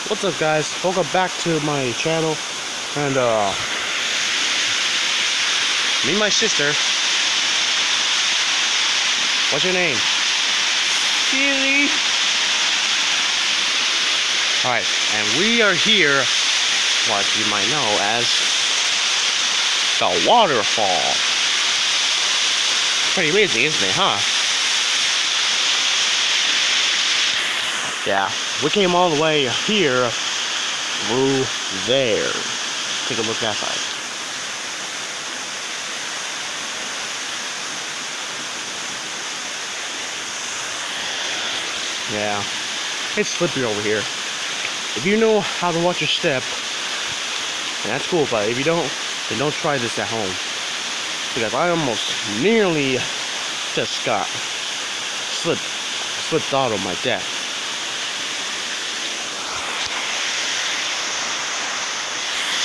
What's up, guys? Welcome back to my channel. And me and my sister. What's your name? Billy. Alright, and we are here, what you might know as the waterfall. Pretty amazing, isn't it, huh? Yeah, we came all the way here through there. Take a look that side. Yeah, it's slippery over here. If you know how to watch your step, and that's cool, but if you don't, then don't try this at home. Because I almost nearly just got slipped out of my deck.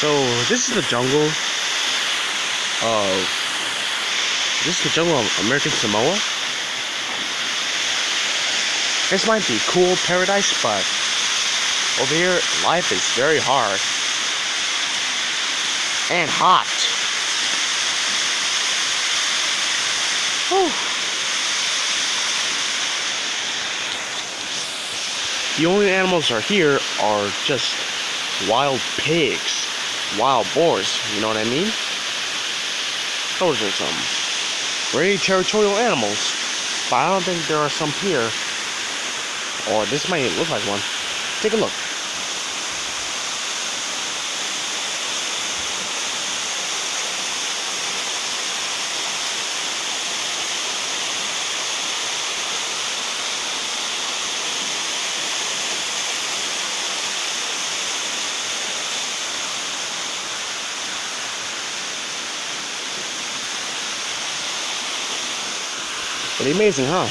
So this is the jungle of American Samoa. This might be cool paradise, but over here life is very hard and hot. Whew. The only animals are here are just wild pigs. Wild boars, you know what I mean? Those are some very territorial animals, but I don't think there are some here. Or this might look like one. Take a look. Pretty amazing, huh?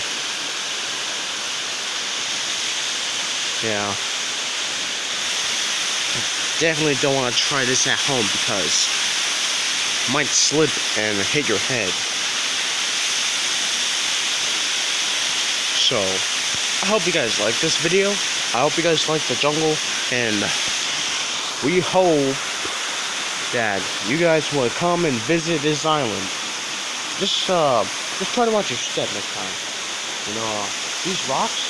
Yeah. Definitely don't want to try this at home because you might slip and hit your head. So, I hope you guys like this video. I hope you guys like the jungle, and we hope that you guys will come and visit this island. Just try to watch your step next time. You know, these rocks,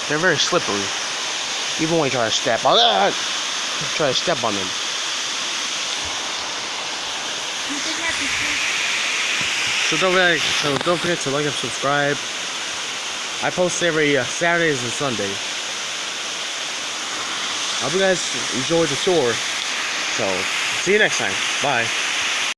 they're very slippery. Even when you try to step on them. So don't forget to like and subscribe. I post every Saturdays and Sundays. I hope you guys enjoyed the tour. So see you next time. Bye.